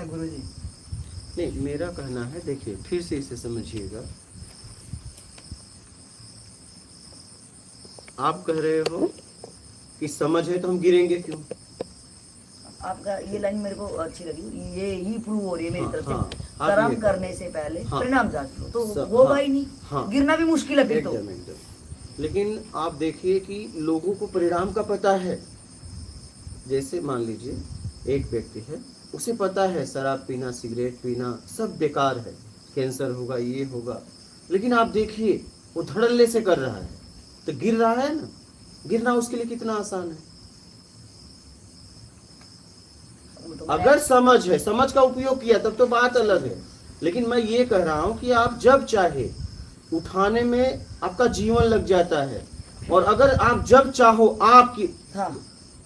है गुरुजी? नहीं, मेरा कहना है, देखिए फिर से इसे समझिएगा। आप कह रहे हो कि समझ है तो हम गिरेंगे क्यों? आपका ये लाइन मेरे को अच्छी लगी, ये ही प्रूव हो रही है मेरी तरफ से। आप कर्म ये करने से पहले हाँ, परिणाम जांच लो तो सब होगा ही नहीं। हाँ, गिरना भी मुश्किल है फिर तो। एकदम एकदम। लेकिन आप देखिए कि लोगों को परिणाम का पता है। जैसे मान लीजिए एक व्यक्ति है, उसे पता है शराब पीना, सिगरेट पीना सब बेकार है, कैंसर होगा, ये होगा, लेकिन आप देखिए वो धड़ल्ले से कर रहा है, तो गिर रहा है ना। गिरना उसके लिए कितना आसान है। अगर समझ है, समझ का उपयोग किया तब तो बात अलग है। लेकिन मैं ये कह रहा हूं कि आप जब चाहे उठाने में आपका जीवन लग जाता है, और अगर आप जब चाहो आपकी हाँ,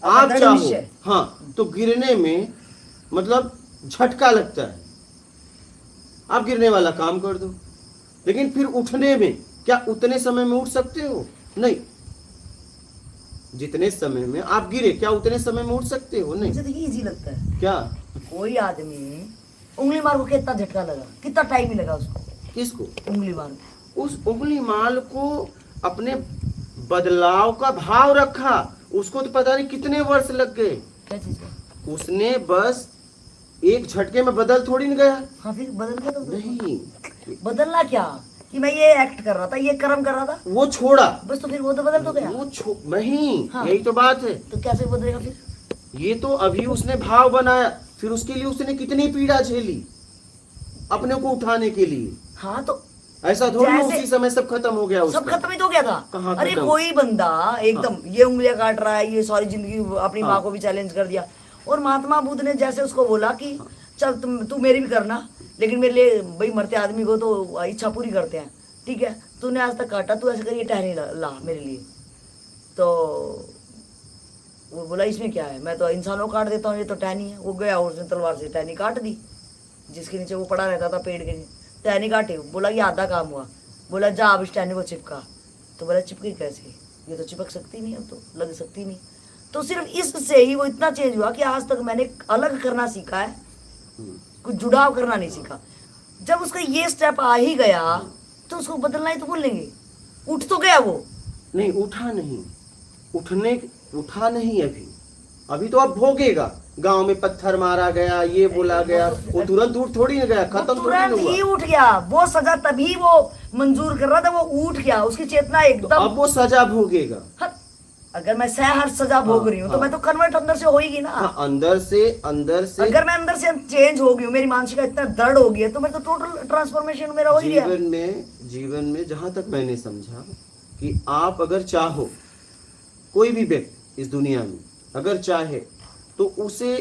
आप दृढ़ चाहो निश्चय। हाँ, तो गिरने में मतलब झटका लगता है, आप गिरने वाला काम कर दो। लेकिन फिर उठने में क्या उतने समय में उठ सकते हो? नहीं। जितने समय में आप गिरे क्या उतने समय में उठ सकते हो? नहीं। मुझे तो ये इजी लगता है। क्या? कोई आदमी उंगली मार को कितना झटका लगा, कितना टाइम ही लगा उसको? किसको? उंगली मार। उस उंगली माल को अपने बदलाव का भाव रखा, उसको तो पता नहीं कितने वर्ष लग गए। क्या चीज का? उसने बस एक झटके में बदल थोड़ी न गया। हाँ, फिर बदल गया तो नहीं, बदलना क्या कि मैं ये एक्ट कर रहा था, ये कर्म कर रहा था, वो छोड़ा बस, तो फिर वो तो बदल तो गया। नहीं, हाँ। यही तो बात है। तो कैसे बदलेगा फिर? ये तो अभी उसने भाव बनाया, फिर उसके लिए उसने कितनी पीड़ा झेली अपने को उठाने के लिए। हाँ, तो ऐसा थोड़ी जैसे- उसी समय सब खत्म हो गया उसका। सब खत्म ही तो हो गया था। कहाँ अरे खत्म? कोई बंदा एकदम ये उंगलियां काट रहा है, ये सारी जिंदगी अपनी हाँ। माँ को भी चैलेंज कर दिया, और महात्मा बुद्ध ने जैसे उसको बोला कि चल तू मेरी भी करना, लेकिन मेरे लिए भाई मरते आदमी को तो इच्छा पूरी करते हैं, ठीक है, तूने आज तक काटा, तू ऐसे करिए टहनी ला मेरे लिए। तो वो बोला इसमें क्या है, मैं तो इंसानों को काट देता हूँ, ये तो टहनी है। वो गया और उसने तलवार से टहनी काट दी, जिसके नीचे वो पड़ा रहता था पेड़ के नीचे, टहनी काटी। बोला ये आधा काम हुआ। बोला जा अब इस टहनी को चिपका। तो बोला चिपकी कैसे, ये तो चिपक सकती नहीं, अब तो लग सकती नहीं। तो सिर्फ इससे ही वो इतना चेंज हुआ कि आज तक मैंने अलग करना सीखा है, कुछ जुड़ाव करना नहीं सीखा। जब उसका ये स्टेप आ ही गया तो उसको बदलना ही तो भूल लेंगे। उठ तो गया वो। नहीं, उठा नहीं, उठा नहीं अभी तो अब भोगेगा। गांव में पत्थर मारा गया, ये बोला गया, वो तुरंत उठ थोड़ी न गया, खत्म थोड़ी न तुरंत ही हुआ। उठ गया। वो सजा तभी वो मंजूर कर रहा था, वो उठ गया, उसकी चेतना तो एकदम। अब वो सजा भोगेगा। अगर मैं हर सजा भोग रही हूँ तो मैं तो कन्वर्ट अंदर से होगी ना। हाँ, अंदर से अगर मैं अंदर से चेंज हो गई हूँ, मेरी मानसिकता इतना दृढ़ हो गई है, तो मैं तो टोटल ट्रांसफॉर्मेशन मेरा हो ही गया। जीवन में जहां तक मैंने समझा कि आप अगर चाहो, कोई भी व्यक्ति इस दुनिया में अगर चाहे तो उसे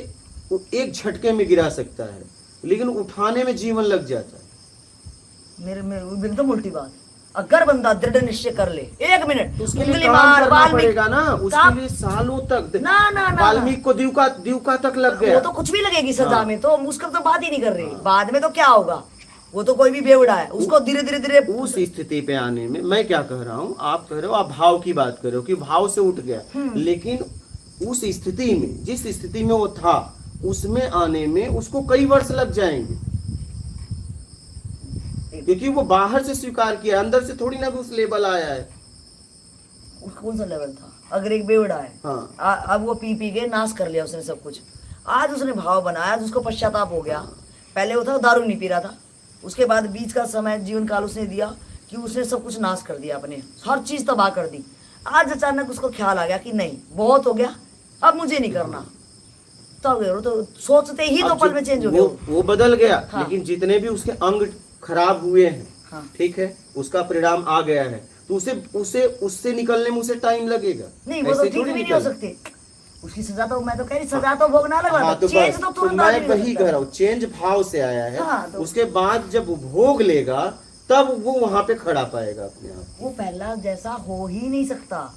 वो एक झटके में गिरा सकता है, लेकिन उठाने में जीवन लग जाता है। मेरे में एकदम उल्टी बात। अगर बंदा दृढ़ निश्चय कर ले, एक मिनट उसके लिए उंगली काम मार, करना वाल्मीकि पड़ेगा ना, उसके लिए सालों तक। ना वाल्मीकि को दिवका तक लग गया। वो तो कुछ भी लगेगी सजा हाँ। में, तो उसका तो बात ही नहीं कर रही। बाद में तो क्या होगा, वो तो कोई भी बेवड़ा है, उसको धीरे धीरे उस स्थिति पे आने में मैं क्या कह रहा हूँ, आप कह रहे हो, आप भाव की बात कर रहे हो कि भाव से उठ गया, लेकिन उस स्थिति में, जिस स्थिति में वो था, उसमें आने में उसको कई वर्ष लग जाएंगे, क्योंकि वो बाहर से स्वीकार किया, अंदर से थोड़ी ना उस लेवल आया है। कौन सा लेवल था? अगर एक बेवड़ा है, हाँ। अब वो पी के नाश कर लिया उसने सब कुछ। आज उसने भाव बनाया, आज उसको पश्चाताप हो गया। पहले वो था दारू नहीं पी रहा था, उसके बाद बीच का समय जीवन काल उसने दिया कि उसने सब कुछ नाश कर दिया, अपने हर चीज तबाह कर दी। आज अचानक उसको ख्याल आ गया कि नहीं बहुत हो गया, अब मुझे नहीं करना। तो सोचते ही तो पल में चेंज हो गया। वो बदल गया। हाँ। लेकिन जितने भी उसके अंग खराब हुए हैं, हाँ। ठीक है, उसका परिणाम आ गया है, तो उससे निकलने में उसे टाइम लगेगा। नहीं, वो तो ठीक भी नहीं हो सकते। उसकी सजा तो, मैं तो कह रही सजा तो भोगना लगा। हाँ, तो चेंज तो तुरंत मैं वही कह रहा हूँ, चेंज भाव से आया है। हाँ, तो उसके बाद जब वो भोग लेगा तब वो वहां पे खड़ा पाएगा अपने आप। वो पहला जैसा हो ही नहीं सकता।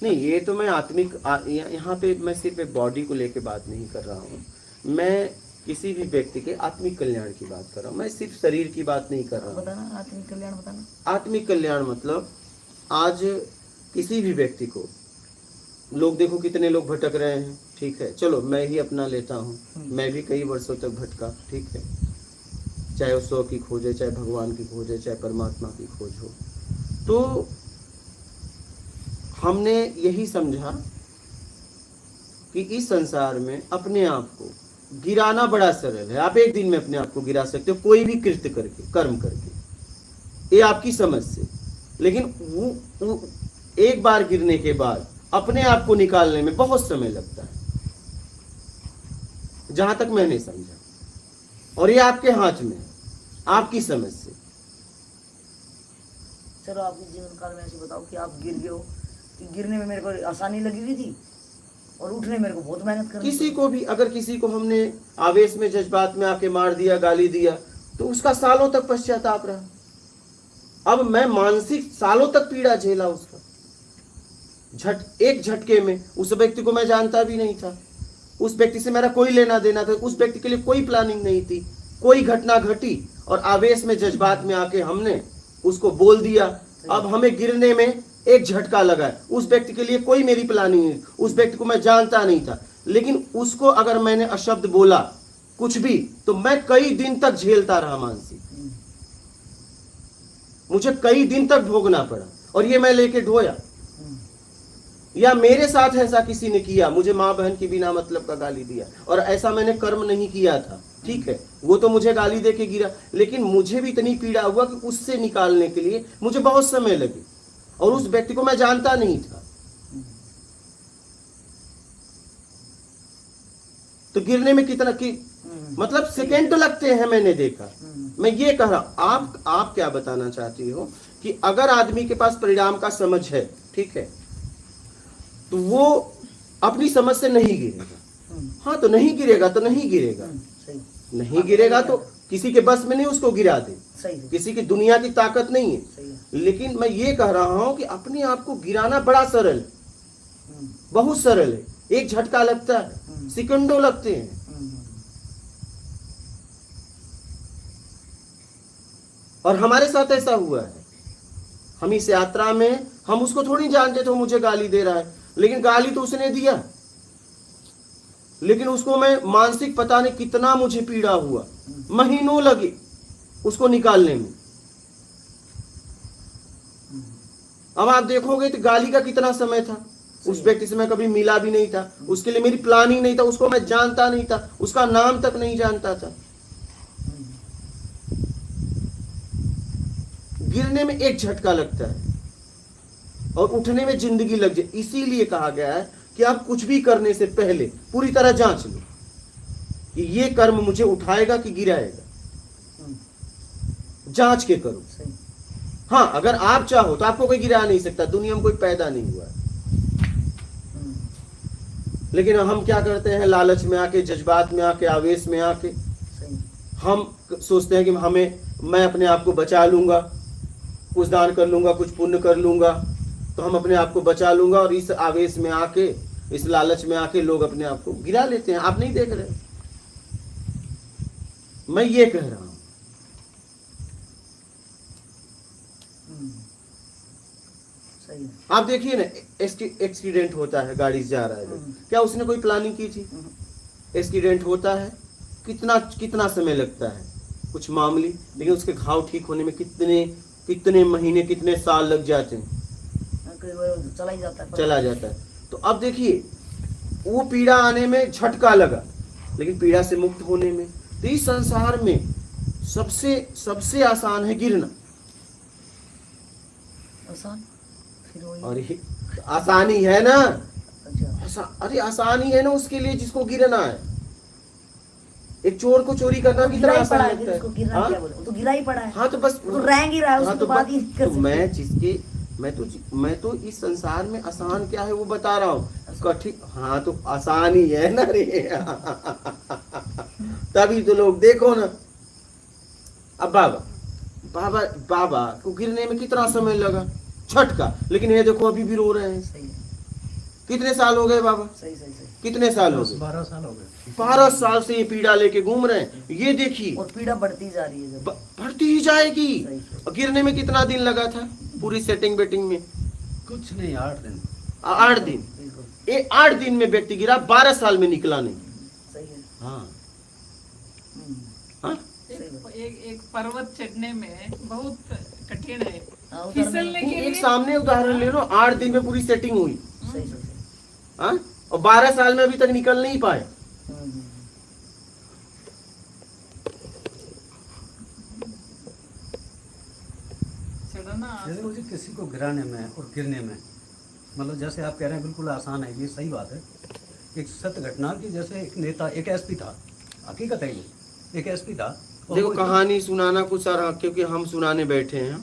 नहीं, ये तो मैं आत्मिक यहाँ पे मैं सिर्फ एक बॉडी को लेके बात नहीं कर रहा हूँ, मैं किसी भी व्यक्ति के आत्मिक कल्याण की बात कर रहा हूँ। मैं सिर्फ शरीर की बात नहीं कर रहा हूँ। बताना आत्मिक कल्याण, बताना। आत्मिक कल्याण मतलब आज किसी भी व्यक्ति को, लोग देखो कितने लोग भटक रहे हैं, ठीक है, चलो मैं ही अपना लेता हूँ। मैं भी कई वर्षों तक भटका, ठीक है, चाहे उस सौ की खोज है, चाहे भगवान की खोज है, चाहे परमात्मा की खोज हो। तो हमने यही समझा कि इस संसार में अपने आप को गिराना बड़ा सरल है। आप एक दिन में अपने आप को गिरा सकते हो, कोई भी कृत्य करके, कर्म करके, ये आपकी समझ से। लेकिन वो एक बार गिरने के बाद अपने आप को निकालने में बहुत समय लगता है, जहां तक मैंने समझा। और ये आपके हाथ में है, आपकी समझ से। चलो आपके जीवन काल में ऐसे बताओ कि आप गिर गए हो, कि गिरने में मेरे को आसानी लगी हुई थी और उठने मेरे को बहुत मेहनत करनी किसी को भी, अगर किसी को हमने आवेश में, जज्बात में आके मार दिया, गाली दिया, तो उसका सालों तक पश्चाताप रहा। अब मैं मानसिक सालों तक पीड़ा झेला उसका। एक झटके में उस व्यक्ति को मैं जानता भी नहीं था, उस व्यक्ति से मेरा कोई लेना देना था, उस व्यक्ति के लिए कोई प्लानिंग नहीं थी, कोई घटना घटी और आवेश में, जज्बात में आके हमने उसको बोल दिया। अब हमें गिरने में एक झटका लगा है, उस व्यक्ति के लिए कोई मेरी प्लानिंग नहीं, उस व्यक्ति को मैं जानता नहीं था, लेकिन उसको अगर मैंने अशब्द बोला कुछ भी, तो मैं कई दिन तक झेलता रहा मानसिक, मुझे कई दिन तक भोगना पड़ा। और ये मैं लेके ढोया, या मेरे साथ ऐसा किसी ने किया, मुझे माँ बहन की बिना मतलब का गाली दिया, और ऐसा मैंने कर्म नहीं किया था, ठीक है, वो तो मुझे गाली दे के गिरा, लेकिन मुझे भी इतनी पीड़ा हुआ कि उससे निकालने के लिए मुझे बहुत समय लगे, और उस व्यक्ति को मैं जानता नहीं था। तो गिरने में कितना कि मतलब सेकेंड तो लगते हैं, मैंने देखा। मैं ये कह रहा, आप क्या बताना चाहती हो कि अगर आदमी के पास परिणाम का समझ है, ठीक है, तो वो अपनी समझ से नहीं गिरेगा। हाँ, तो नहीं गिरेगा तो नहीं गिरेगा, नहीं गिरेगा तो किसी के बस में नहीं उसको गिरा दे, किसी की दुनिया की ताकत नहीं है। लेकिन मैं ये कह रहा हूं कि अपने आप को गिराना बड़ा सरल है, बहुत सरल है। एक झटका लगता है, सेकंडों लगते हैं। और हमारे साथ ऐसा हुआ है। हम इस यात्रा में, हम उसको थोड़ी जानते थे मुझे गाली दे रहा है, लेकिन गाली तो उसने दिया, लेकिन उसको मैं मानसिक, पता नहीं कितना मुझे पीड़ा हुआ, महीनों लगे उसको निकालने में। अब आप देखोगे तो गाली का कितना समय था। उस व्यक्ति से मैं कभी मिला भी नहीं था, उसके लिए मेरी प्लानिंग नहीं था, उसको मैं जानता नहीं था, उसका नाम तक नहीं जानता था। गिरने में एक झटका लगता है और उठने में जिंदगी लग जाए। इसीलिए कहा गया है कि आप कुछ भी करने से पहले पूरी तरह जांच लो कि ये कर्म मुझे उठाएगा कि गिराएगा। जांच के करो। हाँ, अगर आप चाहो तो आपको कोई गिरा नहीं सकता, दुनिया में कोई पैदा नहीं हुआ है। लेकिन हम क्या करते हैं, लालच में आके, जज्बात में आके, आवेश में आके हम सोचते हैं कि मैं अपने आप को बचा लूंगा, कुछ दान कर लूंगा, कुछ पुण्य कर लूंगा, तो हम अपने आप को बचा लूंगा। और इस आवेश में आके, इस लालच में आके लोग अपने आप को गिरा लेते हैं। आप नहीं देख रहे, मैं ये कह रहा हूं। आप देखिए ना, एक्सीडेंट होता है, गाड़ी से जा रहा है, क्या उसने कोई प्लानिंग की थी? एक्सीडेंट होता है, कितना समय लगता है, कुछ मामूली, लेकिन उसके घाव ठीक होने में कितने महीने, कितने साल लग जाते हैं, चला जाता है। तो अब देखिए, वो पीड़ा आने में झटका लगा, लेकिन पीड़ा से मुक्त होने में, तो इस संसार में सबसे आसान है गिरना। आसान? अरे आसानी है ना, अरे आसानी है ना उसके लिए जिसको गिरना है। एक चोर को चोरी करना कितना आसान लगता है। तो गिरा ही पड़ा है। हाँ, तो बस तो रैंग ही रहा है, उसके बाद ही कर सकते। मैं तो इस संसार में आसान क्या है वो बता रहा हूँ। कठिन, हाँ, तो आसान ही है ना रे। तभी तो लोग देखो ना। अब बाबा को गिरने में कितना समय लगा, झटका, लेकिन ये देखो अभी भी रो रहे हैं। सही है। कितने साल हो गए बाबा? सही। कितने साल हो गए? 12 साल हो गए। 12 साल से ये पीड़ा लेके घूम रहे हैं। ये देखिए, और पीड़ा बढ़ती जा रही है, बढ़ती ही जाएगी। सही। गिरने में कितना दिन लगा था पूरी सेटिंग बेटिंग में? कुछ नहीं, 8 दिन। 8 दिन। ये 8 दिन में व्यक्ति गिरा, 12 साल में निकला नहीं। सही है। हाँ हम्म, हाँ एक पर्वत चढ़ने में बहुत कठिन है, हाँ, उतरने में। फिसलने के एक लिए। सामने उदाहरण ले लो, 8 दिन में पूरी सेटिंग हुई, सही सही सही। हाँ, और 12 साल में अभी तक निकल नहीं पाए। हम्म, चढ़ना जैसे मुझे किसी को गिराने में और गिरने में, मतलब जैसे आप कह रहे हैं बिल्कुल आसान है, ये सही बात है। एक सत्य घटना की, जैसे एक नेता, एक एसपी था, हकीकत है ये, एक एसपी था। और देखो वो- कहानी सुनाना कुछ सारा, क्योंकि हम सुनाने बैठे हैं,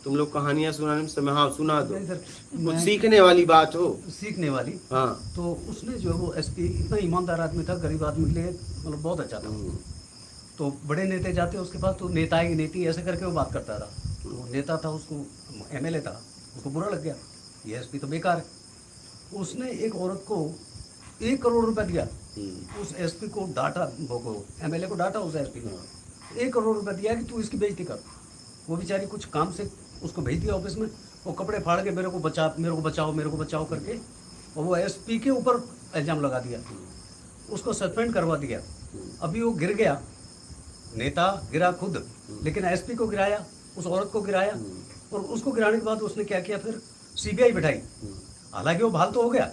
तुम लोग कहानियां सुनाने में समय, हाँ सुना दो, नहीं सर, कुछ मैं- सीखने वाली बात हो। सीखने वाली। हाँ तो उसने जो वो एसपी इतना ईमानदार आदमी था, गरीब आदमी के लिए मतलब बहुत अच्छा था। तो बड़े नेता जाते उसके पास, तो नेता की नीति ऐसे करके वो बात करता था। तो नेता था, उसको एमएलए था, उसको बुरा लग गया, ये एसपी तो बेकार है। उसने एक औरत को 1 करोड़ रुपया दिया, उस एसपी को डांटा, वो एमएलए को डांटा, उस एसपी को 1 करोड़ रुपया दिया कि तू इसकी बेइज्जती कर। वो बेचारी कुछ काम से उसको भेज दिया ऑफिस में, वो कपड़े फाड़ के मेरे को बचाओ मेरे को बचाओ करके, और वो एसपी के ऊपर इल्जाम लगा दिया, उसको सस्पेंड करवा दिया। अभी वो गिर गया, नेता गिरा खुद, लेकिन एसपी को गिराया, उस औरत को गिराया, और उसको गिराने के बाद उसने क्या किया, फिर सीबीआई बिठाई। हालांकि वो बहाल तो हो गया।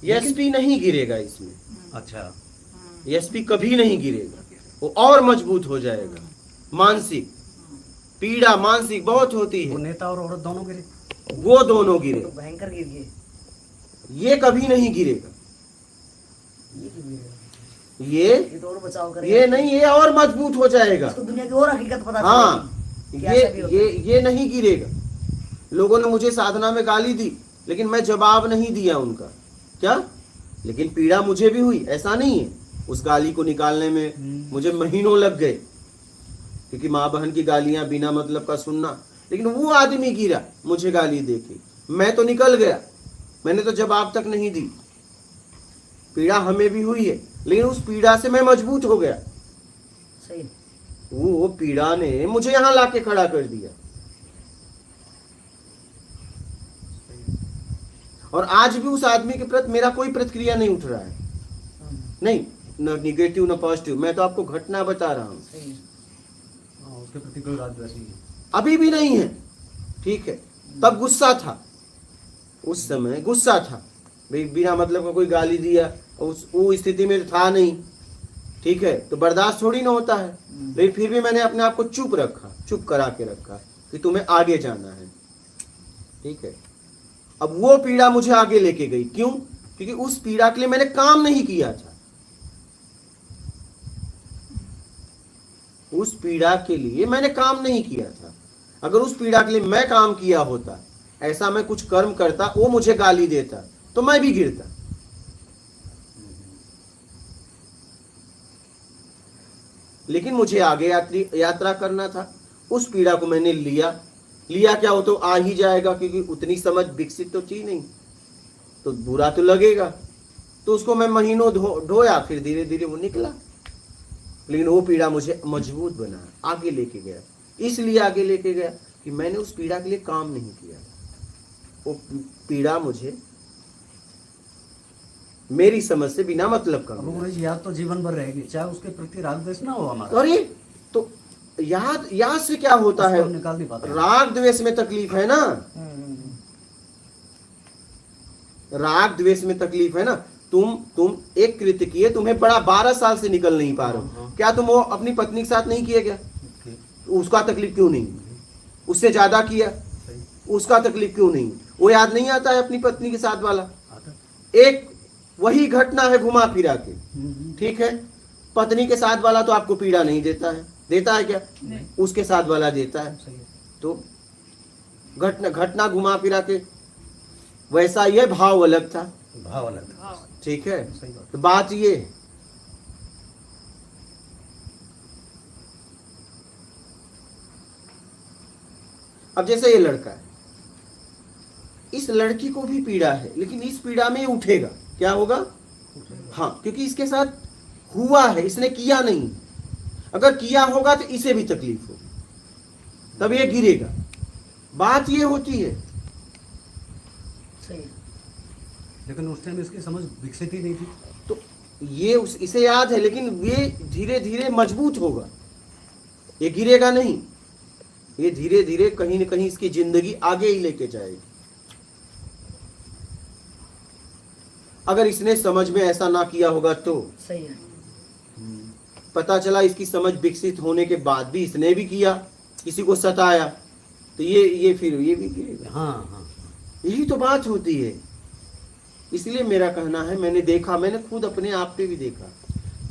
एसपी नहीं गिरेगा इसमें, अच्छा, एसपी कभी नहीं गिरेगा, वो और मजबूत हो जाएगा। मानसिक पीड़ा, मानसिक बहुत होती वो है, नेता और औरत दोनों गिरे। वो दोनों गिरे, तो भयंकर गिर गए। ये कभी नहीं गिरेगा। ये क्यों गिरेगा? ये ये तो और बचाव करेगा। ये नहीं, ये और मजबूत हो जाएगा। इसको दुनिया की और हकीकत पता हाँ, चलेगी कि ऐसा भी होता है। ये नहीं गिरेगा। लोगों ने मुझे साधना में गाली दी, लेकिन मैं जवाब नहीं दिया उनका, क्या, लेकिन पीड़ा मुझे भी हुई, ऐसा नहीं है। उस गाली को निकालने में मुझे महीनों लग गए, क्योंकि माँ बहन की गालियां बिना मतलब का सुनना। लेकिन वो आदमी गिरा मुझे गाली देके, मैं तो निकल गया, मैंने तो जवाब तक नहीं दी। पीड़ा हमें भी हुई है, लेकिन उस पीड़ा से मैं मजबूत हो गया। सही। वो पीड़ा ने मुझे यहां लाके खड़ा कर दिया। और आज भी उस आदमी के प्रति मेरा कोई प्रतिक्रिया नहीं उठ रहा है, नहीं, न निगेटिव न पॉजिटिव। मैं तो आपको घटना बता रहा हूं, सही है। हाँ, उसके प्रति कोई राग वैसी नहीं है। अभी भी नहीं है। ठीक है, तब गुस्सा था, उस समय गुस्सा था भाई, बिना मतलब का कोई गाली दिया, वो स्थिति में था नहीं। ठीक है, तो बर्दाश्त थोड़ी ना होता है, लेकिन फिर भी मैंने अपने आप को चुप रखा, चुप करा के रखा कि तुम्हें आगे जाना है। ठीक है, अब वो पीड़ा मुझे आगे लेके गई, क्यों, क्योंकि उस पीड़ा के लिए मैंने काम नहीं किया था। उस पीड़ा के लिए मैंने काम नहीं किया था। अगर उस पीड़ा के लिए मैं काम किया होता, ऐसा मैं कुछ कर्म करता, वो मुझे गाली देता, तो मैं भी गिरता। लेकिन मुझे आगे यात्रा करना था। उस पीड़ा को मैंने लिया क्या, वो तो आ ही जाएगा, क्योंकि उतनी समझ विकसित तो थी नहीं, तो बुरा तो लगेगा। तो उसको मैं महीनों ढोया, फिर धीरे धीरे वो निकला। लेकिन वो पीड़ा मुझे मजबूत बना, आगे लेके गया। इसलिए आगे लेके गया कि मैंने उस पीड़ा के लिए काम नहीं किया। वो पीड़ा मुझे मेरी समझ से बिना मतलब का अब मिला। वो याद तो जीवन भर रहेगी, चाहे उसके प्रति राग द्वेष ना हो हमारा। अरे तो याद से क्या होता उसको है, हम निकाल नहीं पाते। राग द्वेष में तकलीफ है ना, राग द्वेष में तकलीफ है ना। तुम एक कृत्य किए, तुम्हें बड़ा 12 साल से निकल नहीं पा रहे हो, क्या तुम वो अपनी पत्नी के साथ नहीं किए क्या, उसका तकलीफ क्यों नहीं, उससे ज्यादा किया, उसका तकलीफ क्यों नहीं, वो याद नहीं आता है अपनी पत्नी के साथ वाला। एक वही घटना है घुमा फिरा के, ठीक है, पत्नी के साथ वाला तो आपको पीड़ा नहीं देता है, देता है क्या, उसके साथ वाला देता है। तो घटना घुमा फिरा के वैसा, ये भाव अलग था, भाव अलग। ठीक है। सही बात। तो बात ये है, अब जैसे ये लड़का है, इस लड़की को भी पीड़ा है, लेकिन इस पीड़ा में ये उठेगा, क्या होगा, हाँ, क्योंकि इसके साथ हुआ है, इसने किया नहीं। अगर किया होगा तो इसे भी तकलीफ होगी, तब ये गिरेगा। बात ये होती है, सही। लेकिन उस टाइम इसकी समझ विकसित ही नहीं थी। तो ये इसे याद है, लेकिन ये धीरे धीरे मजबूत होगा, ये गिरेगा नहीं, ये धीरे धीरे कहीं न कहीं इसकी जिंदगी आगे ही लेके जाएगी। अगर इसने समझ में ऐसा ना किया होगा तो सही है। पता चला इसकी समझ विकसित होने के बाद भी इसने भी किया, किसी को सताया, तो ये फिर ये भी गिरेगा। हाँ हाँ यही तो बात होती है। इसलिए मेरा कहना है, मैंने देखा, मैंने खुद अपने आप पे भी देखा,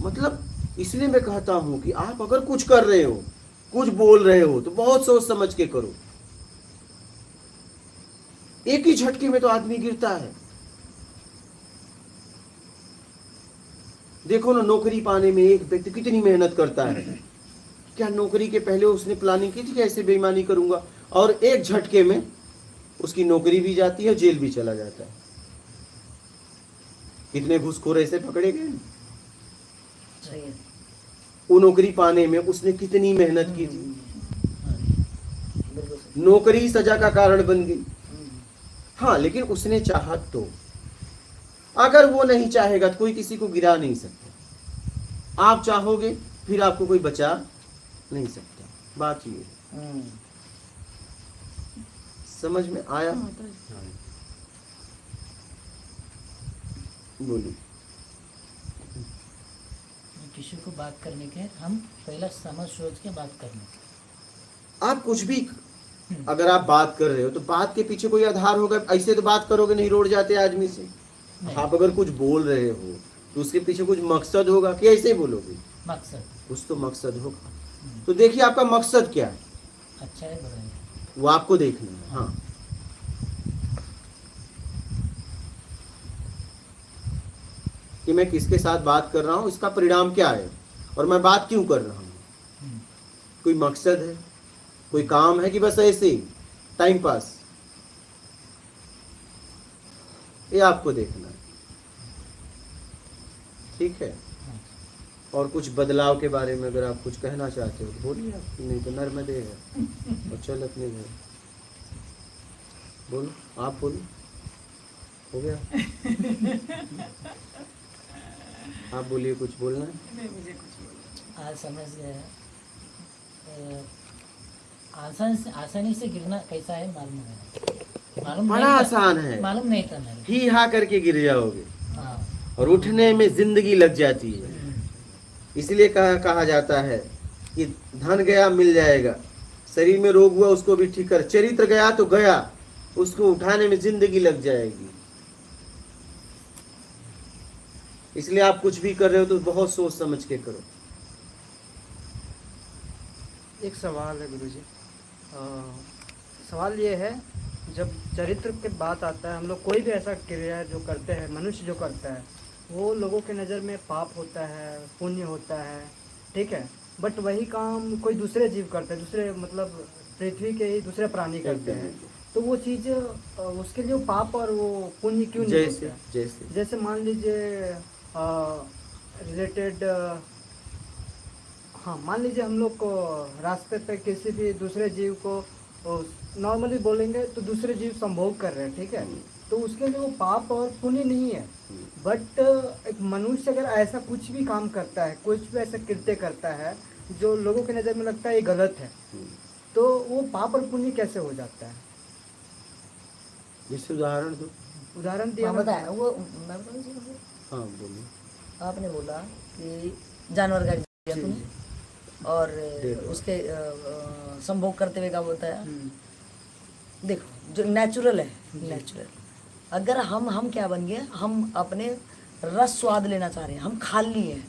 मतलब इसलिए मैं कहता हूं कि आप अगर कुछ कर रहे हो, कुछ बोल रहे हो, तो बहुत सोच समझ के करो। एक ही झटके में तो आदमी गिरता है। देखो ना, नौकरी पाने में एक व्यक्ति कितनी मेहनत करता है। क्या नौकरी के पहले उसने प्लानिंग की थी कि ऐसे बेईमानी करूंगा, और एक झटके में उसकी नौकरी भी जाती है, जेल भी चला जाता है। कितने घूसखोर ऐसे पकड़े गए। सही है। वो नौकरी पाने में उसने कितनी मेहनत की थी, बिल्कुल सही। नौकरी सजा का कारण बन गई। हाँ, लेकिन उसने चाहा तो। अगर वो नहीं चाहेगा तो कोई किसी को गिरा नहीं सकता। आप चाहोगे फिर आपको कोई बचा नहीं सकता। बात ये है। समझ में आया? बोलिए। किसी को बात करने के हम पहले समझ सोच के बात करने। आप कुछ भी अगर आप बात कर रहे हो तो बात के पीछे कोई आधार होगा। ऐसे तो बात करोगे नहीं, रोड जाते आदमी से। आप अगर कुछ बोल रहे हो तो उसके पीछे कुछ मकसद होगा कि ऐसे ही बोलोगे? मकसद कुछ तो मकसद होगा। तो देखिए आपका मकसद क्या है, अच्छा है, बुरा है। वो आपको देखना है। हाँ, कि मैं किसके साथ बात कर रहा हूँ, इसका परिणाम क्या है, और मैं बात क्यों कर रहा हूँ। कोई मकसद है, कोई काम है, कि बस ऐसे ही टाइम पास? ये आपको देखना है। ठीक है। और कुछ बदलाव के बारे में अगर आप कुछ कहना चाहते हो तो बोलिए आप, नहीं तो नर्मदे है और चल अपने घर। बोलो, आप बोलो। हो गया? आप बोलिए, कुछ बोलना है? नहीं, मुझे कुछ बोलना। आज समझ गए। आसानी से गिरना कैसा है मालूम है? मालूम बड़ा नहीं था- आसान है। मालूम नहीं था मेरे। ही हा करके गिर जाओगे हाँ। और उठने में जिंदगी लग जाती है। इसलिए कहा जाता है कि धन गया मिल जाएगा, शरीर में रोग हुआ उसको भी ठीक कर, चरित्र गया तो गया, उसको उठाने में जिंदगी लग जाएगी। इसलिए आप कुछ भी कर रहे हो तो बहुत सोच समझ के करो। एक सवाल है गुरुजी। सवाल ये है, जब चरित्र के बात आता है, हम लोग कोई भी ऐसा क्रिया जो करते हैं, मनुष्य जो करता है, वो लोगों के नज़र में पाप होता है, पुण्य होता है, ठीक है। बट वही काम कोई दूसरे जीव करते हैं, दूसरे मतलब पृथ्वी के ही दूसरे प्राणी करते हैं, तो वो चीज़ उसके लिए वो पाप और वो पुण्य क्यों नहीं होता है? जैसे मान लीजिए रिलेटेड, हाँ मान लीजिए हम लोग को रास्ते पे किसी भी दूसरे जीव को नॉर्मली बोलेंगे तो दूसरे जीव संभोग कर रहे हैं, ठीक है, तो उसके लिए वो पाप और पुण्य नहीं है। बट एक मनुष्य अगर ऐसा कुछ भी काम करता है, कुछ भी ऐसा कृत्य करता है जो लोगों की नज़र में लगता है ये गलत है, तो वो पाप और पुण्य कैसे हो जाता है? जैसे उदाहरण दो। उदाहरण दिया हाँ मैं- बताया वो, मैं बताऊँ जी? हाँ बोलिए। आपने बोला कि जानवर का दिया तूने, और उसके संभोग करते हुए क्या बोलता है। देखो जो नेचुरल है, नेचुरल, अगर हम क्या बन गए, हम अपने रस स्वाद लेना चाह रहे हैं, हम खाली हैं,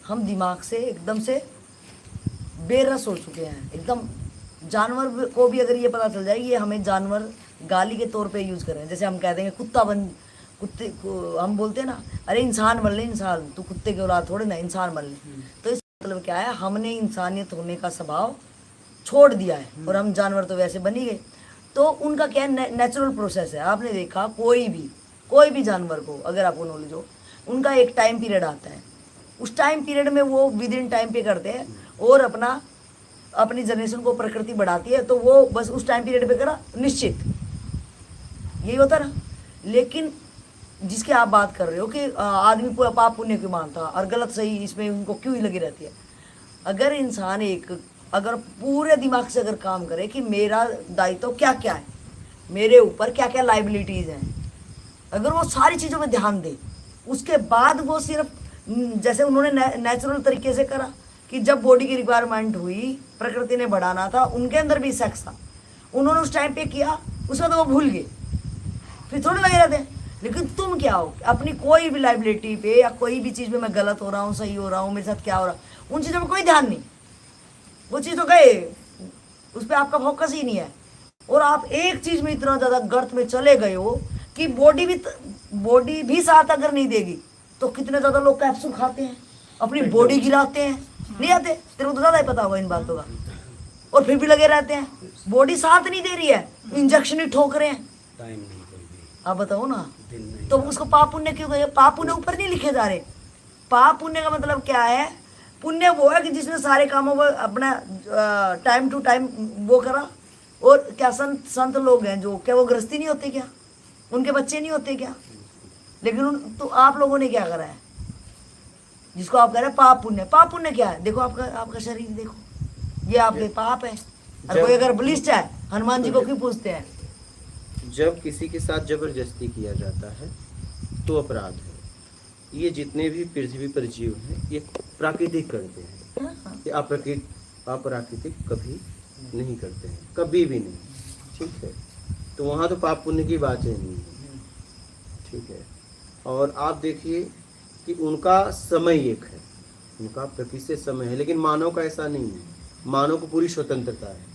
हम दिमाग से एकदम से बेरस हो चुके हैं एकदम। जानवर को भी अगर ये पता चल जाए ये हमें जानवर गाली के तौर पे यूज कर रहे हैं, जैसे हम कह देंगे कुत्ता बन, कुत्ते को हम बोलते हैं ना, अरे इंसान बन ले, इंसान, तू कुत्ते के औलाद थोड़े ना, इंसान बन ले। तो इस मतलब क्या है, हमने इंसानियत होने का स्वभाव छोड़ दिया है और हम जानवर तो वैसे बन ही गए। तो उनका क्या है, नेचुरल प्रोसेस है। आपने देखा कोई भी जानवर को अगर आपको नॉलेज हो, उनका एक टाइम पीरियड आता है, उस टाइम पीरियड में वो विद इन टाइम पे करते हैं और अपनी जनरेशन को प्रकृति बढ़ाती है, तो वो बस उस टाइम पीरियड पे करा निश्चित, यही होता ना। लेकिन जिसकी आप बात कर रहे हो कि आदमी पूरा पाप पुण्य क्यों मानता और गलत सही इसमें उनको क्यों ही लगी रहती है। अगर इंसान अगर पूरे दिमाग से अगर काम करे कि मेरा दायित्व क्या क्या है, मेरे ऊपर क्या क्या लाइबिलिटीज़ हैं, अगर वो सारी चीज़ों में ध्यान दे, उसके बाद वो सिर्फ जैसे उन्होंने नेचुरल तरीके से करा कि जब बॉडी की रिक्वायरमेंट हुई, प्रकृति ने बढ़ाना था, उनके अंदर भी सेक्स था, उन्होंने उस टाइम पे किया, उसके बाद वो भूल गए, फिर थोड़े लगे रहते हैं। लेकिन तुम क्या हो, अपनी कोई भी लाइबिलिटी पे या कोई भी चीज़ में मैं गलत हो रहा हूँ, सही हो रहा हूँ, मेरे साथ क्या हो रहा है, उन चीज़ों में कोई ध्यान नहीं, वो चीज़ तो गए, उस पर आपका फोकस ही नहीं है। और आप एक चीज़ में इतना ज़्यादा गर्त में चले गए हो कि बॉडी भी साथ अगर नहीं देगी तो कितने ज़्यादा लोग कैप्सूल खाते हैं, अपनी बॉडी गिराते हैं, नहीं आते, तेरे को तो ज़्यादा ही पता होगा इन बातों का, और फिर भी लगे रहते हैं, बॉडी साथ नहीं दे रही है, इंजेक्शन ही ठोक रहे हैं। टाइम नहीं कोई भी, आप बताओ ना, दिन नहीं। तो उसको पाप पुण्य क्यों कहे? पाप पुण्य ऊपर नहीं लिखे जा रहे। पाप पुण्य का मतलब क्या है? पुण्य वो है कि जिसने सारे कामों को अपना टाइम टू टाइम वो करा। और क्या संत लोग हैं जो, क्या वो गृहस्थी नहीं होते क्या? उनके बच्चे नहीं होते क्या? लेकिन तो आप लोगों ने क्या करा है जिसको आप कह रहे हैं पाप पुण्य? पाप पुण्य क्या है? देखो आपका शरीर देखो, ये आपके पाप है। और कोई अगर बलिष्ठ है, हनुमान जी को क्यों पूछते हैं? जब किसी के साथ जबरदस्ती किया जाता है तो अपराध है। ये जितने भी पृथ्वी पर जीव हैं ये प्राकृतिक करते हैं, ये अप्राकृतिक कभी नहीं करते हैं, कभी भी नहीं। ठीक है, तो वहाँ तो पाप पुण्य की बात ही नहीं है। ठीक है, और आप देखिए कि उनका समय एक है, उनका प्रकृति से समय है, लेकिन मानव का ऐसा नहीं है। मानव को पूरी स्वतंत्रता है।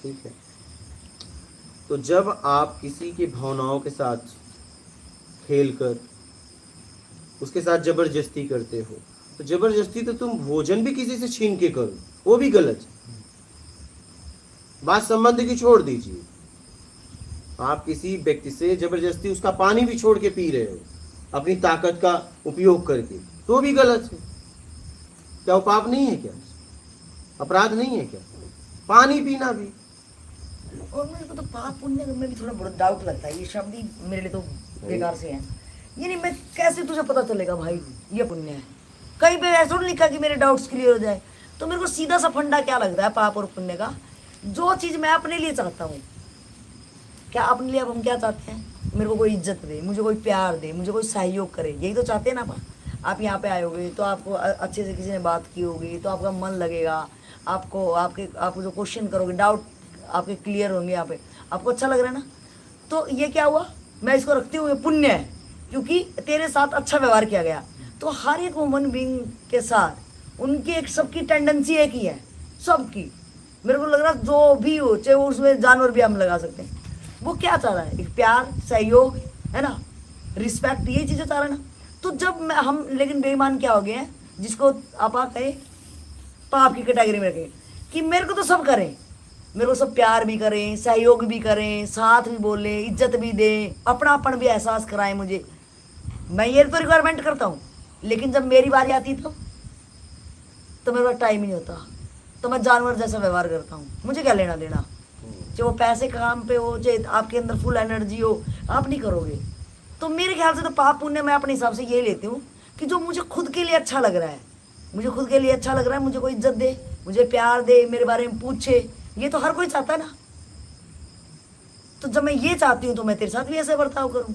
ठीक है, तो जब आप किसी की भावनाओं के साथ खेलकर उसके साथ जबरदस्ती करते हो, तो जबरदस्ती तो तुम भोजन भी किसी से छीन के करो, वो भी गलत है। बात संबंध की छोड़ दीजिए, आप किसी व्यक्ति से जबरदस्ती उसका पानी भी छोड़ के पी रहे हो अपनी ताकत का उपयोग करके, तो भी गलत है। क्या वो पाप नहीं है? क्या अपराध नहीं है? क्या पानी पीना भी? और मेरे को तो पाप पुण्य में भी थोड़ा बहुत डाउट लगता है। ये शब्द ही मेरे लिए तो बेकार से हैं। ये नहीं, मैं कैसे तुझे पता चलेगा भाई ये पुण्य है? कहीं पे ऐसा नहीं लिखा कि मेरे डाउट्स क्लियर हो जाए। तो मेरे को सीधा सा फंडा क्या लगता है पाप और पुण्य का, जो चीज़ मैं अपने लिए चाहता हूँ, क्या अपने लिए अब हम क्या चाहते हैं? मेरे को कोई इज्जत दे, मुझे कोई प्यार दे, मुझे कोई सहयोग करे, यही तो चाहते हैं ना। आप यहाँ पे आए होगे तो आपको अच्छे से किसी ने बात की होगी तो आपका मन लगेगा, आप जो क्वेश्चन करोगे, डाउट आपके क्लियर होंगे, यहाँ पे आपको अच्छा लग रहा है ना। तो ये क्या हुआ, मैं इसको रखती हूँ, ये पुण्य है, क्योंकि तेरे साथ अच्छा व्यवहार किया गया। तो हर एक ह्यूमन बीइंग के साथ उनकी एक सबकी टेंडेंसी एक ही है, सबकी। मेरे को लग रहा है जो भी हो, चाहे वो उसमें जानवर भी हम लगा सकते हैं, वो क्या चाह रहा है? एक प्यार, सहयोग, है ना, रिस्पेक्ट, यही चीज़ें चाह रहा है ना। तो जब हम लेकिन बेईमान क्या हो गए हैं, जिसको आप कहे पाप की कैटेगरी में रखें कि मेरे को तो सब करें, मेरे को सब प्यार भी करें, सहयोग भी करें, साथ भी बोलें, इज्जत भी दें, अपनापन भी एहसास कराएं मुझे। मैं ये तो रिक्वायरमेंट करता हूँ, लेकिन जब मेरी बारी आती तो मेरे पास टाइम ही नहीं होता, तो मैं जानवर जैसा व्यवहार करता हूँ। मुझे क्या लेना देना, चाहे वो पैसे का काम पे हो, चाहे आपके अंदर फुल एनर्जी हो, आप नहीं करोगे। तो मेरे ख्याल से तो पाप पुण्य मैं अपने हिसाब से ये लेती हूँ कि जो मुझे खुद के लिए अच्छा लग रहा है, मुझे खुद के लिए अच्छा लग रहा है, मुझे कोई इज्जत दे, मुझे प्यार दे, मेरे बारे में पूछे, ये तो हर कोई चाहता है ना। तो जब मैं ये चाहती हूँ तो मैं तेरे साथ भी ऐसे बर्ताव करूँ,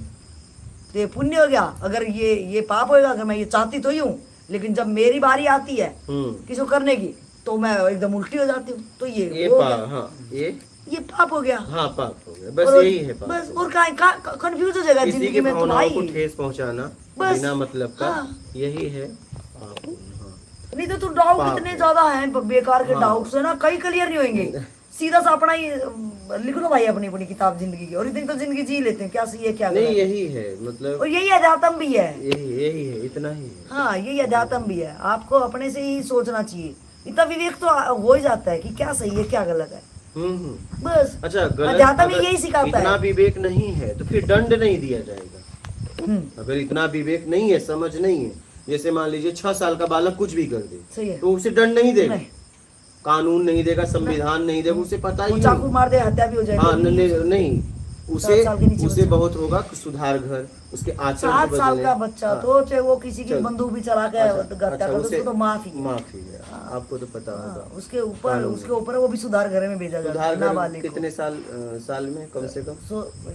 तो ये पुण्य हो गया। अगर ये पाप होएगा, अगर मैं ये चाहती तो ही हूँ, लेकिन जब मेरी बारी आती है किसी को करने की तो मैं एकदम उल्टी हो जाती हूँ, तो ये पाप हो गया। हाँ, पाप हो गया, बस यही है पाप। बस और कंफ्यूज हो जाएगा जिंदगी में, तो भाई को ठेस पहुंचाना बिना मतलब का, यही है पाप। नहीं तो डाउट इतने ज्यादा हैं, बेकार के डाउट्स है ना, कई क्लियर नहीं होंगे। सीधा सा अपना ही लिख लो भाई अपनी अपनी किताब जिंदगी की, और इतनी तो जिंदगी जी लेते हैं, क्या सही है क्या नहीं, यही है मतलब, और यही अध्यात्म भी है, यही है, इतना ही है। हाँ, यही अध्यात्म भी है। आपको अपने से ही सोचना चाहिए, इतना विवेक तो हो ही जाता है कि क्या सही है क्या गलत है। बस अच्छा, अध्यात्म यही सिखाता है। इतना विवेक नहीं है तो फिर दंड नहीं दिया जाएगा। अगर इतना विवेक नहीं है, समझ नहीं है, जैसे मान लीजिए 6 साल का बालक कुछ भी कर दे, सही है, तो उसे दंड नहीं देगा, कानून नहीं देगा, संविधान नहीं देगा, उसे पता ही चाकू मार दे हत्या भी हो जाएगी। हाँ, नहीं, उसे 7 साल के नीचे उसे बच्चा। बहुत होगा कि सुधार घर, उसके आचरण 7 को साल बदले। का बच्चा हाँ। तो चाहे वो किसी की चल। बंदूक भी चला के अच्छा, हत्या अच्छा, कर उसे उसको तो माफ ही है। माफ ही है। आपको तो पता हाँ, होगा। उसके ऊपर मालूम उसके है। ऊपर वो भी सुधार घर में भेजा जाता सुधार है घर नाबालिग को। कितने साल में कम से कम?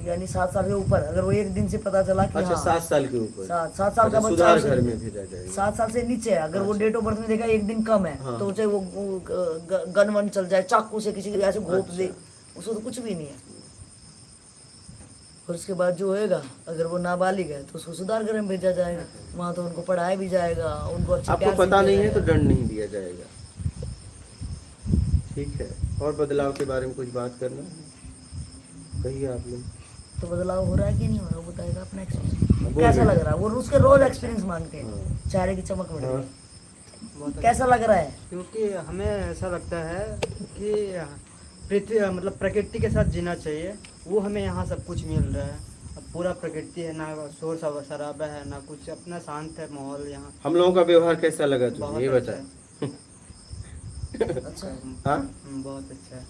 यानी 7 साल के ऊपर अगर वो एक दिन से पता चला कि अच्छा, हाँ 7 साल के ऊपर। 7 साल का अच्छा, बच्चा सुधार उसे- घर में भेजा जाएगा। 7 साल से नीचे है अगर वो अच्छा। डेट ऑफ बर्थ में देखा एक दिन कम है हाँ। तो चाहे वो गन वन चल जाए, चाकू से किसी के ऐसे घोप अच्छा। दे, उसको तो कुछ भी नहीं है। और उसके बाद जो होएगा अगर वो नाबालिग है तो उसको सुधार घर में भेजा जाएगा, वहाँ तो उनको पढ़ाया भी जाएगा, उनको अच्छे आपको प्यार से पता दिया नहीं है तो जाएगा। दंड नहीं दिया जाएगा। ठीक है, और बदलाव के बारे में कुछ बात करना कहिए आप लोग। तो बदलाव हो रहा है कि नहीं हो रहा, वो बताएगा अपना एक्सपीरियंस बोल कैसा बेटा। लग रहा है। वो उसके रोज एक्सपीरियंस मांगते हैं, हाँ। चेहरे की चमक बढ़ हाँ। गई। बहुत कैसा लग रहा है? क्योंकि हमें ऐसा लगता है कि पृथ्वी मतलब प्रकृति के साथ जीना चाहिए, वो हमें यहाँ सब कुछ मिल रहा है। अब पूरा प्रकृति है, ना शोर शराबा है, ना कुछ, अपना शांत है माहौल यहाँ। हम लोगों का व्यवहार कैसा लगा तुझे, बहुत ये अच्छा बता। है। अच्छा हाँ, बहुत अच्छा है।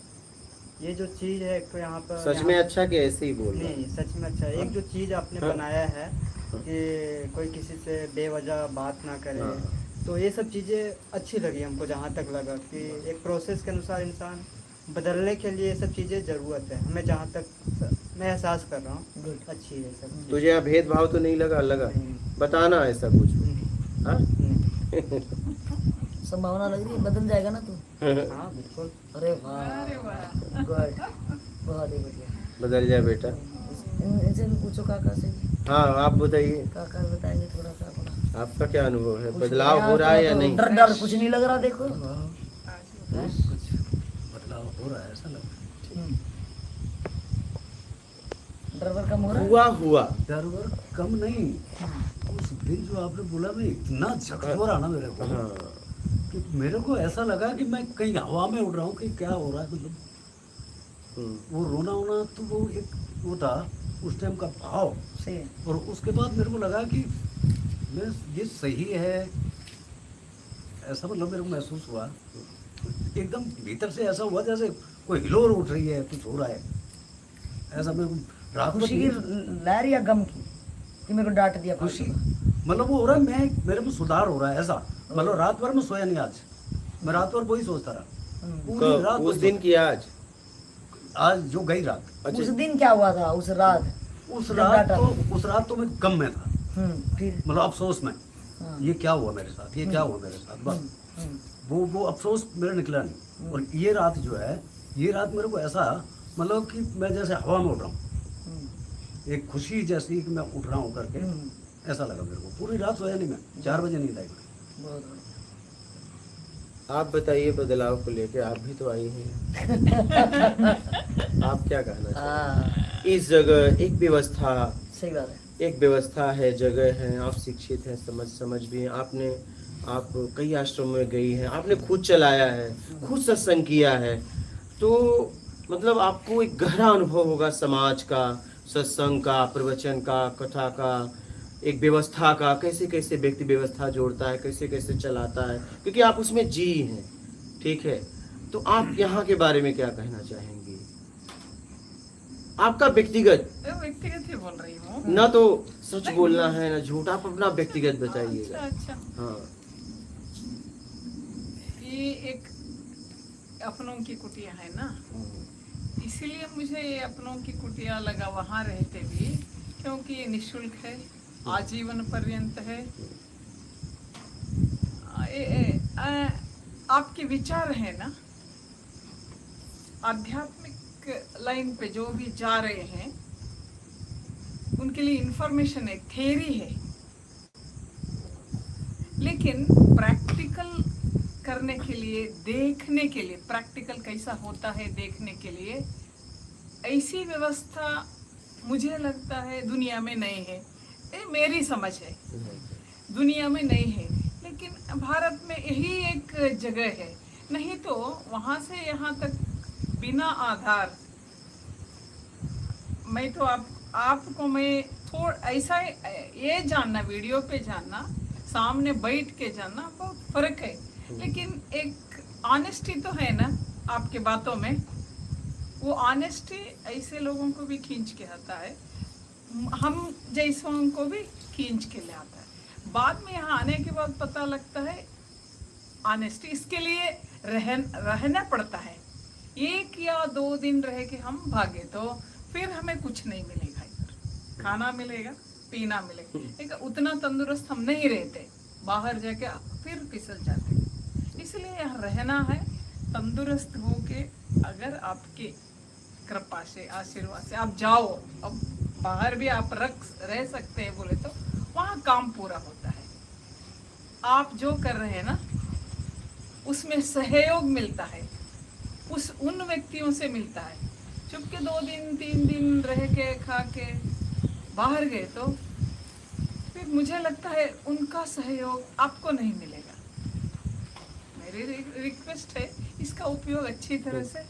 ये जो चीज़ है एक तो यहाँ पर सच यहाँ- में अच्छा कि ऐसे ही बोल रहा है? नहीं, सच में अच्छा है। एक जो चीज़ आपने हाँ। बनाया है कि कोई किसी से बेवजह बात ना करे, हाँ। तो ये सब चीज़ें अच्छी लगी हमको। जहाँ तक लगा कि एक प्रोसेस के अनुसार इंसान बदलने के लिए ये सब चीज़ें ज़रूरत है हमें, जहाँ तक मैं एहसास कर रहा हूँ Good. अच्छी है सब चीज़। तुझे यहाँ भेदभाव तो नहीं लगा? नहीं। बताना ऐसा कुछ। हाँ? नहीं। संभावना लग रही है बदल जाएगा ना तू? हाँ बिल्कुल। अरे वाह, अरे वाह। गुड, बहुत ही बढ़िया। बदल जाए बेटा। इनसे भी पूछो काका से भी, हाँ, आप बताइए, काका बताएंगे थोड़ा सा अपना। आपका क्या अनुभव है, कुछ बदलाव नया हो रहा है तो या नहीं? डर डर कुछ नहीं लग रहा देखो। कुछ बदलाव हो रहा है ऐसा लग रहा है। डर वर कम हो रहा है। हुआ डर वर कम नहीं, उस दिन जो आपने बोला मैं इतना झकझोर रहा ना मेरे को हाँ। कि मेरे को ऐसा लगा कि मैं कहीं हवा में उड़ रहा हूँ कि क्या हो रहा है। मतलब वो रोना होना तो वो एक वो था उस टाइम का भाव, सही है। और उसके बाद मेरे को लगा कि मैं ये सही है, ऐसा मतलब मेरे को महसूस हुआ। एकदम भीतर से ऐसा हुआ जैसे कोई हिलोर उठ रही है, कुछ हो रहा है ऐसा। मेरे को रात को खुशी की लहर या गम की कि मेरे को डांट दिया खुशी, फालतू मतलब वो हो रहा है, मैं मेरे में सुधार हो रहा है ऐसा। मतलब रात भर में सोया नहीं आज, मैं रात भर वही सोचता रहा हम्म। पूरी रात। उस वही दिन की आज? सोचता। आज जो गई रात, का। उस अच्छा, दिन क्या हुआ था उस रात? उस जब रात डांटा तो उस रात तो मैं गम में था, फिर मतलब अफसोस में। हाँ। ये क्या हुआ मेरे साथ, ये क्या हुआ मेरे साथ, बस हम्म, वो अफसोस मेरा निकला नहीं। और ये रात जो है, ये रात मेरे को ऐसा मतलब कि मैं जैसे हवा में उड़ रहा हूँ, हम्म, एक खुशी जैसी कि मैं उठ रहा हूँ करके, हम्म। ऐसा लगा मेरे को। पूरी रात सोया नहीं मैं, 4 बजे नींद आई। बहुत बढ़िया। आप बताइए बदलाव को लेके, आप भी तो आई हैं। आप क्या कहना चाहेंगे? हाँ, इस जगह एक व्यवस्था, सही बात है। एक व्यवस्था है, जगह है, आप शिक्षित हैं, समझ भी हैं, आप कई आश्रमों में गई हैं, आपने खुद चलाया है, खुद सत्संग किया है, तो मतलब आपको एक गहरा अनुभव होगा समाज का, सत्संग का, प्रवचन का, कथा का, एक व्यवस्था का, कैसे कैसे व्यक्ति व्यवस्था जोड़ता है, कैसे कैसे चलाता है, क्योंकि आप उसमें जी हैं। ठीक है, तो आप यहाँ के बारे में क्या कहना चाहेंगी? आपका व्यक्तिगत, मैं व्यक्तिगत ही बोल रही हूँ। ना तो सच बोलना है ना झूठ, आप अपना व्यक्तिगत बताइएगा। अच्छा, हाँ, ये एक अपनों की कुटिया है ना, इसीलिए मुझे ये अपनों की कुटिया लगा वहाँ रहते भी, क्योंकि ये निःशुल्क है, आजीवन पर्यंत है। आपके विचार है ना, आध्यात्मिक लाइन पे जो भी जा रहे हैं उनके लिए इंफॉर्मेशन है, थ्योरी है, लेकिन प्रैक्टिकल करने के लिए, देखने के लिए, प्रैक्टिकल कैसा होता है देखने के लिए ऐसी व्यवस्था मुझे लगता है दुनिया में नहीं है। ये मेरी समझ है, दुनिया में नहीं है, लेकिन भारत में यही एक जगह है। नहीं तो वहाँ से यहाँ तक बिना आधार, मैं तो आपको मैं थोड़ा ऐसा ये जानना, वीडियो पे जानना, सामने बैठ के जानना बहुत फर्क है। लेकिन एक ऑनेस्टी तो है ना आपके बातों में, वो ऑनेस्टी ऐसे लोगों को भी खींच के आता है, हम जैसों को भी खींच के ले आता है। बाद में यहाँ आने के बाद पता लगता है ऑनेस्टी, इसके लिए रहना पड़ता है। 1 या 2 दिन रह के हम भागे तो फिर हमें कुछ नहीं मिलेगा इधर, खाना मिलेगा, पीना मिलेगा, लेकिन उतना तंदुरुस्त हम नहीं रहते, बाहर जाके फिर फिसल जाते। इसलिए यहाँ रहना है तंदुरुस्त हो के। अगर आपके कृपा से, आशीर्वाद से आप जाओ, अब बाहर भी आप रह सकते हैं बोले तो वहाँ काम पूरा होता है। आप जो कर रहे हैं ना उसमें सहयोग मिलता है, उन व्यक्तियों से मिलता है। चुपके 2 दिन 3 दिन रह के खा के बाहर गए तो फिर मुझे लगता है उनका सहयोग आपको नहीं मिलेगा। मेरी रिक्वेस्ट है इसका उपयोग अच्छी तरह से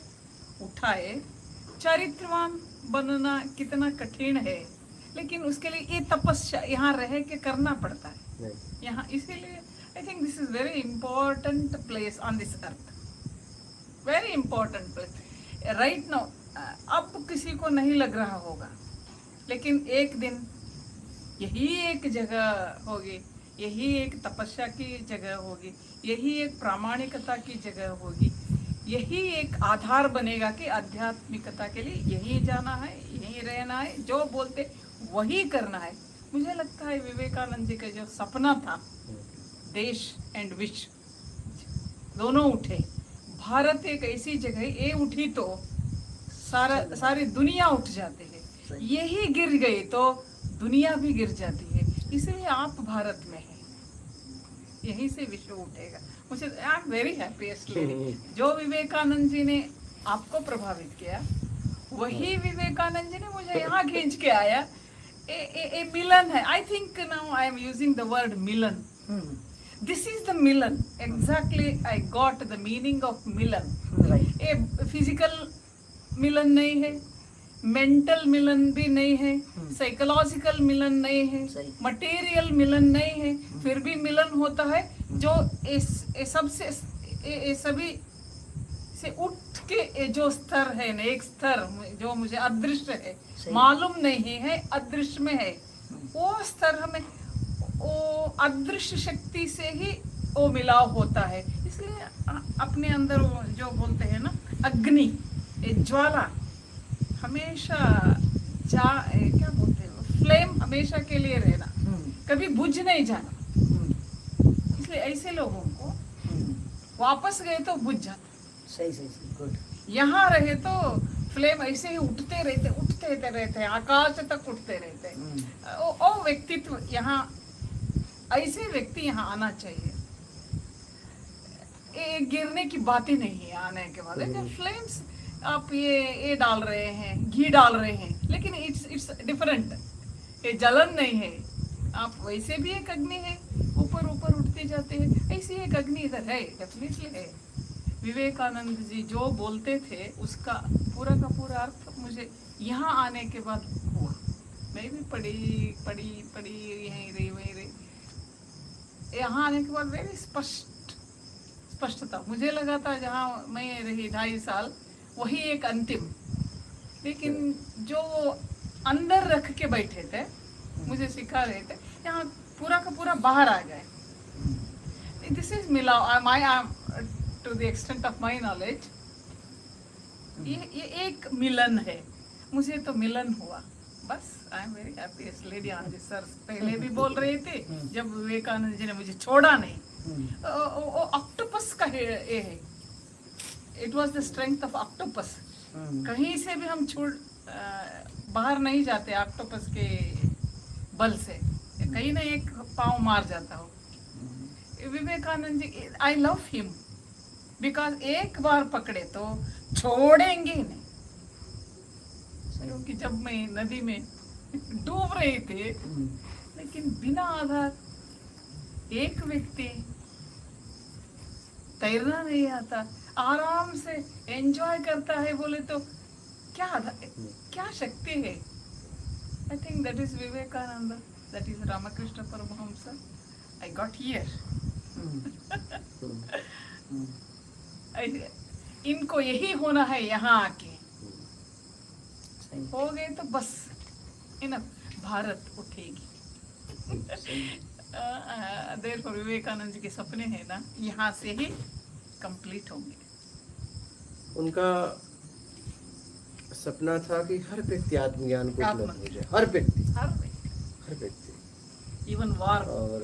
उठाए। चरित्रवान बनना कितना कठिन है, लेकिन उसके लिए ये तपस्या यहाँ रह के करना पड़ता है यहाँ। इसीलिए I think this is very important place on this earth, very important place right now. अब किसी को नहीं लग रहा होगा, लेकिन एक दिन यही एक जगह होगी, यही एक तपस्या की जगह होगी, यही एक प्रामाणिकता की जगह होगी, यही एक आधार बनेगा कि आध्यात्मिकता के लिए यही जाना है, यही रहना है, जो बोलते वही करना है। मुझे लगता है विवेकानंद जी का जो सपना था, देश एंड विश्व दोनों उठे। भारत एक ऐसी जगह, ये उठी तो सारी दुनिया उठ जाती है, यही गिर गई तो दुनिया भी गिर जाती है। इसलिए आप भारत में हैं, यहीं से विश्व उठेगा। मुझे आई एम वेरी हैप्पीएस्ट लेडी। जो विवेकानंद जी ने आपको प्रभावित किया, वही विवेकानंद जी ने मुझे यहाँ खींच के आया। ए मिलन है। I think now I am using the word milan. This is the milan, exactly I got the meaning of milan. A physical milan नहीं है, मेंटल मिलन भी नहीं है, साइकोलॉजिकल मिलन नहीं है, मटेरियल मिलन नहीं है, फिर भी मिलन होता है जो सबसे सभी से उठ के जो स्तर है ना, एक स्तर जो मुझे अदृश्य है, मालूम नहीं है, अदृश्य में है, वो स्तर हमें वो अदृश्य शक्ति से ही वो मिलाव होता है। इसलिए अपने अंदर वो जो बोलते हैं ना अग्नि, ज्वाला हमेशा क्या बोलते हैं, फ्लेम हमेशा के लिए रहना, कभी बुझ नहीं जाना। इसलिए ऐसे लोगों को वापस गए तो बुझ जाता। सही गुड। यहाँ रहे तो फ्लेम ऐसे ही उठते रहते, आकाश तक उठते रहते। वो व्यक्तित्व यहाँ, ऐसे व्यक्ति यहाँ आना चाहिए। ये गिरने की बात ही नहीं है आने के बाद। फ्लेम्स आप ये डाल रहे हैं, घी डाल रहे हैं, लेकिन इट्स डिफरेंट। ये जलन नहीं है, आप वैसे भी एक अग्नि है, ऊपर ऊपर उठते जाते हैं। ऐसी एक अग्नि इधर है, डेफिनेटली है। विवेकानंद जी जो बोलते थे उसका पूरा का पूरा अर्थ मुझे यहाँ आने के बाद हुआ। मैं भी पढ़ी यहीं रही। यहाँ आने के बाद वेरी स्पष्टता मुझे लगा था, जहाँ मैं रही 2.5 साल वही एक अंतिम, लेकिन जो अंदर रख के बैठे थे, मुझे सिखा रहे थे, यहाँ पूरा का पूरा बाहर आ गए। दिस इज मिला to the extent of my knowledge. ये एक मिलन है, मुझे तो मिलन हुआ। बस I am very happiest lady on this earth. पहले भी बोल रहे थे, जब विवेकानंद जी ने मुझे छोड़ा नहीं, वो ऑक्टोपस का ये है, it was the strength of octopus. कहीं से भी हम बाहर नहीं जाते ऑक्टोपस के बल से, कहीं ना एक पाँव मार जाता हो। Vivekananda ji, I love him because एक बार पकड़े तो छोड़ेंगे ही नहीं। क्योंकि जब मैं नदी में डूब रहे थे, लेकिन बिना आधार एक व्यक्ति, तैरना नहीं आता, आराम से एंजॉय करता है बोले तो क्या शक्ति है। I think that is Vivekananda, that is Ramakrishna Paramhansa. I got here. इनको यही होना है यहाँ आके, हो गए तो बस इनफ, भारत उठेगी। देर विवेकानंद जी के सपने हैं ना, यहाँ से ही कंप्लीट होंगे। उनका सपना था कि हर व्यक्ति आत्मज्ञान को उपलब्ध हो जाए, हर व्यक्ति, हर हर व्यक्ति। इवन वार और